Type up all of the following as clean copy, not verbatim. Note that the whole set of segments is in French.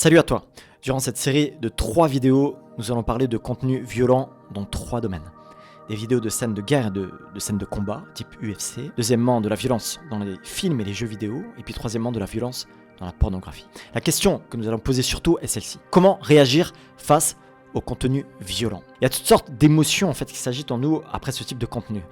Salut à toi. Durant cette série de 3 vidéos, nous allons parler de contenu violent dans 3 domaines. Des vidéos de scènes de guerre et de scènes de combat, type UFC. Deuxièmement, de la violence dans les films et les jeux vidéo. Et puis troisièmement, de la violence dans la pornographie. La question que nous allons poser surtout est celle-ci. Comment réagir face au contenu violent? Il y a toutes sortes d'émotions en fait qui s'agitent en nous après ce type de contenu.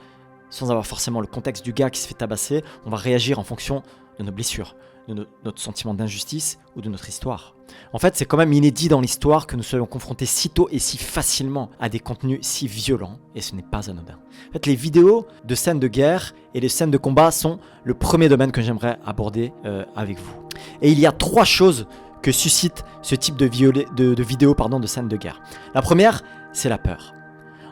Sans avoir forcément le contexte du gars qui se fait tabasser, on va réagir en fonction de nos blessures, de notre sentiment d'injustice ou de notre histoire. En fait, c'est quand même inédit dans l'histoire que nous soyons confrontés si tôt et si facilement à des contenus si violents, et ce n'est pas anodin. En fait, les vidéos de scènes de guerre et les scènes de combat sont le premier domaine que j'aimerais aborder avec vous. Et il y a 3 choses que suscite ce type de vidéo de scènes de guerre. La première, c'est la peur.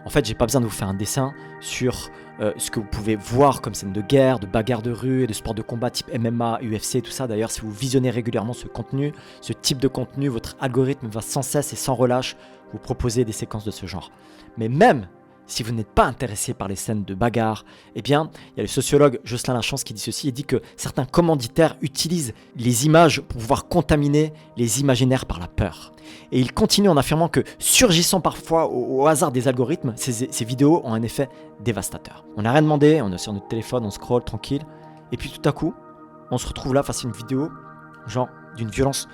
En fait, j'ai pas besoin de vous faire un dessin sur ce que vous pouvez voir comme scène de guerre, de bagarre de rue et de sport de combat type MMA, UFC, tout ça. D'ailleurs, si vous visionnez régulièrement ce contenu, ce type de contenu, votre algorithme va sans cesse et sans relâche vous proposer des séquences de ce genre. Mais même si vous n'êtes pas intéressé par les scènes de bagarre, eh bien, il y a le sociologue Jocelyn Lachance qui dit ceci, il dit que certains commanditaires utilisent les images pour pouvoir contaminer les imaginaires par la peur. Et il continue en affirmant que, surgissant parfois au hasard des algorithmes, ces vidéos ont un effet dévastateur. On n'a rien demandé, on est sur notre téléphone, on scrolle tranquille, et puis tout à coup, on se retrouve là face à une vidéo, genre d'une violence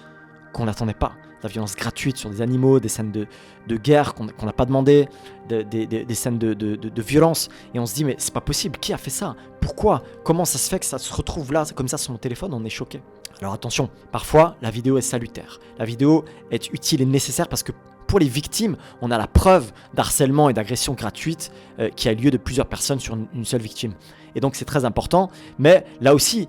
qu'on n'attendait pas. La violence gratuite sur des animaux, des scènes de guerre qu'on n'a pas demandé, des scènes de violence. Et on se dit, mais c'est pas possible, qui a fait ça? Pourquoi? Comment ça se fait que ça se retrouve là, comme ça sur mon téléphone? On est choqué. Alors attention, parfois la vidéo est salutaire. La vidéo est utile et nécessaire parce que pour les victimes, on a la preuve d'harcèlement et d'agression gratuite qui a lieu de plusieurs personnes sur une seule victime. Et donc c'est très important. Mais là aussi,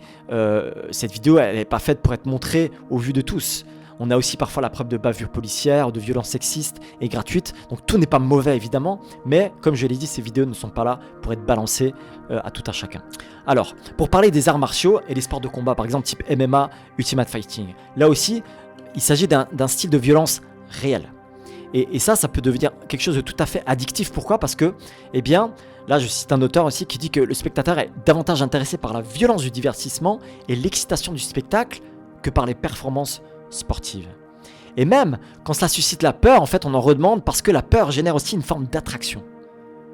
cette vidéo, elle n'est pas faite pour être montrée au vu de tous. On a aussi parfois la preuve de bavures policières, de violences sexistes et gratuites. Donc tout n'est pas mauvais évidemment, mais comme je l'ai dit, ces vidéos ne sont pas là pour être balancées à tout un chacun. Alors, pour parler des arts martiaux et des sports de combat, par exemple type MMA, Ultimate Fighting, là aussi, il s'agit d'un style de violence réel. Et ça peut devenir quelque chose de tout à fait addictif. Pourquoi? Parce que, eh bien, là je cite un auteur aussi qui dit que le spectateur est davantage intéressé par la violence du divertissement et l'excitation du spectacle que par les performances sportive. Et même quand cela suscite la peur, en fait on en redemande parce que la peur génère aussi une forme d'attraction.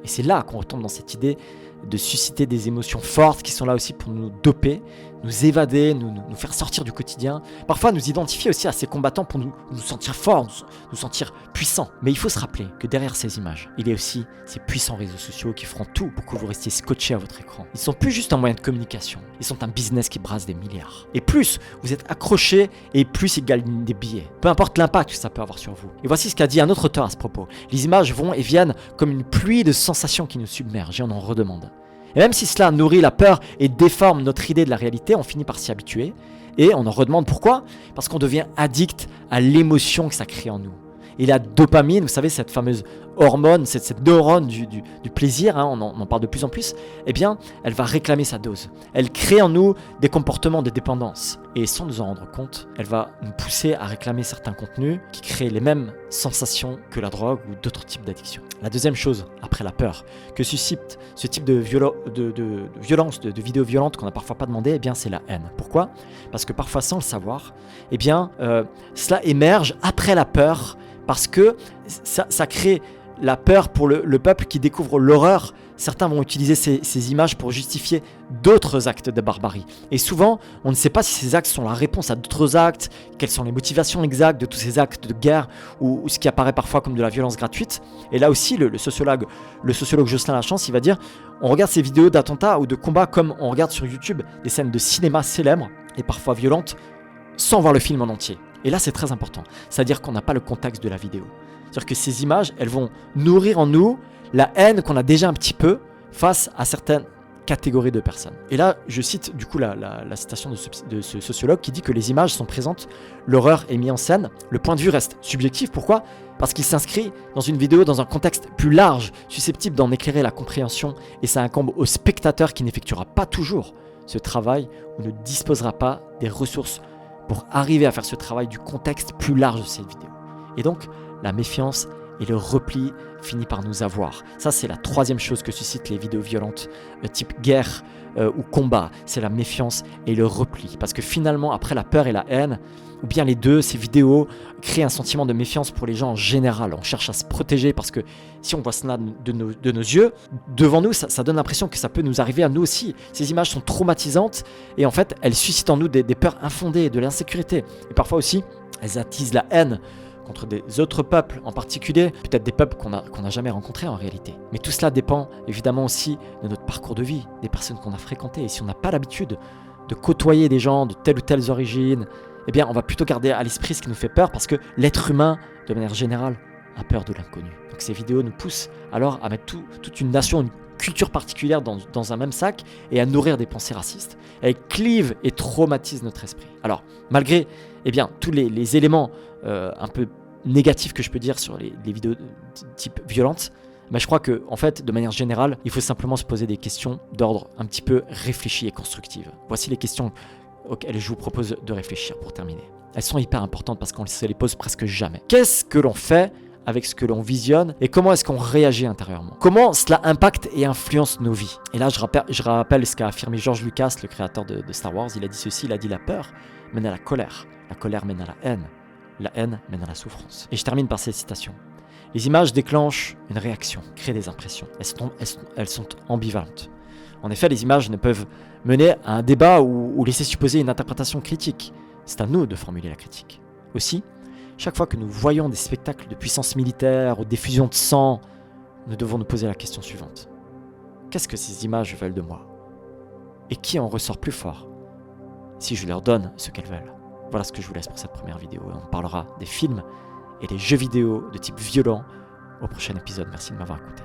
Et c'est là qu'on retombe dans cette idée de susciter des émotions fortes qui sont là aussi pour nous doper, nous évader, nous faire sortir du quotidien. Parfois nous identifier aussi à ces combattants pour nous sentir forts, nous sentir puissants. Mais il faut se rappeler que derrière ces images, il y a aussi ces puissants réseaux sociaux qui feront tout pour que vous restiez scotché à votre écran. Ils sont plus juste un moyen de communication, ils sont un business qui brasse des milliards. Et plus vous êtes accroché et plus ils gagnent des billets. Peu importe l'impact que ça peut avoir sur vous. Et voici ce qu'a dit un autre auteur à ce propos. Les images vont et viennent comme une pluie de sensations qui nous submergent et on en redemande. Et même si cela nourrit la peur et déforme notre idée de la réalité, on finit par s'y habituer. Et on en redemande pourquoi? Parce qu'on devient addict à l'émotion que ça crée en nous. Et la dopamine, vous savez, cette fameuse hormone, cette neurone du plaisir, on en parle de plus en plus, eh bien, elle va réclamer sa dose. Elle crée en nous des comportements de dépendance. Et sans nous en rendre compte, elle va nous pousser à réclamer certains contenus qui créent les mêmes sensations que la drogue ou d'autres types d'addictions. La deuxième chose, après la peur, que suscite ce type de violence, de vidéos violentes qu'on n'a parfois pas demandé, eh bien, c'est la haine. Pourquoi? Parce que parfois, sans le savoir, eh bien, cela émerge après la peur, parce que ça crée la peur pour le peuple qui découvre l'horreur. Certains vont utiliser ces images pour justifier d'autres actes de barbarie. Et souvent, on ne sait pas si ces actes sont la réponse à d'autres actes, quelles sont les motivations exactes de tous ces actes de guerre ou ce qui apparaît parfois comme de la violence gratuite. Et là aussi, le sociologue Jocelyn Lachance, il va dire, on regarde ces vidéos d'attentats ou de combats comme on regarde sur YouTube des scènes de cinéma célèbres et parfois violentes sans voir le film en entier. Et là, c'est très important. C'est-à-dire qu'on n'a pas le contexte de la vidéo. C'est-à-dire que ces images, elles vont nourrir en nous la haine qu'on a déjà un petit peu face à certaines catégories de personnes. Et là, je cite du coup la citation de ce sociologue qui dit que les images sont présentes, l'horreur est mise en scène, le point de vue reste subjectif. Pourquoi? Parce qu'il s'inscrit dans une vidéo dans un contexte plus large, susceptible d'en éclairer la compréhension, et ça incombe au spectateur qui n'effectuera pas toujours ce travail ou ne disposera pas des ressources pour arriver à faire ce travail du contexte plus large de cette vidéo. Et donc, la méfiance et le repli finit par nous avoir. Ça, c'est la troisième chose que suscitent les vidéos violentes type guerre ou combat. C'est la méfiance et le repli. Parce que finalement, après la peur et la haine, ou bien les deux. Ces vidéos créent un sentiment de méfiance pour les gens en général. On cherche à se protéger parce que si on voit cela de nos yeux, devant nous, ça donne l'impression que ça peut nous arriver à nous aussi. Ces images sont traumatisantes et en fait, elles suscitent en nous des peurs infondées, de l'insécurité. Et parfois aussi, elles attisent la haine contre des autres peuples en particulier, peut-être des peuples qu'on n'a jamais rencontrés en réalité. Mais tout cela dépend évidemment aussi de notre parcours de vie, des personnes qu'on a fréquentées. Et si on n'a pas l'habitude de côtoyer des gens de telle ou telle origine, eh bien on va plutôt garder à l'esprit ce qui nous fait peur parce que l'être humain, de manière générale, a peur de l'inconnu. Donc ces vidéos nous poussent alors à mettre toute une nation, une culture particulière dans un même sac et à nourrir des pensées racistes. Elles clivent et traumatisent notre esprit. Alors, malgré tous les éléments un peu négatifs que je peux dire sur les vidéos type violentes, mais je crois que, en fait, de manière générale, il faut simplement se poser des questions d'ordre un petit peu réfléchi et constructive. Voici les questions auxquelles je vous propose de réfléchir pour terminer. Elles sont hyper importantes parce qu'on se les pose presque jamais. Qu'est-ce que l'on fait avec ce que l'on visionne et comment est-ce qu'on réagit intérieurement? Comment cela impacte et influence nos vies? Et là, je rappelle ce qu'a affirmé George Lucas, le créateur de Star Wars. Il a dit ceci, il a dit: la peur mène à la colère mène à la haine mène à la souffrance. Et je termine par cette citation. Les images déclenchent une réaction, créent des impressions. Elles sont ambivalentes. En effet, les images ne peuvent mener à un débat ou laisser supposer une interprétation critique. C'est à nous de formuler la critique. Aussi, chaque fois que nous voyons des spectacles de puissance militaire ou d'effusion de sang, nous devons nous poser la question suivante. Qu'est-ce que ces images veulent de moi? Et qui en ressort plus fort si je leur donne ce qu'elles veulent? Voilà ce que je vous laisse pour cette première vidéo. On parlera des films et des jeux vidéo de type violent au prochain épisode. Merci de m'avoir écouté.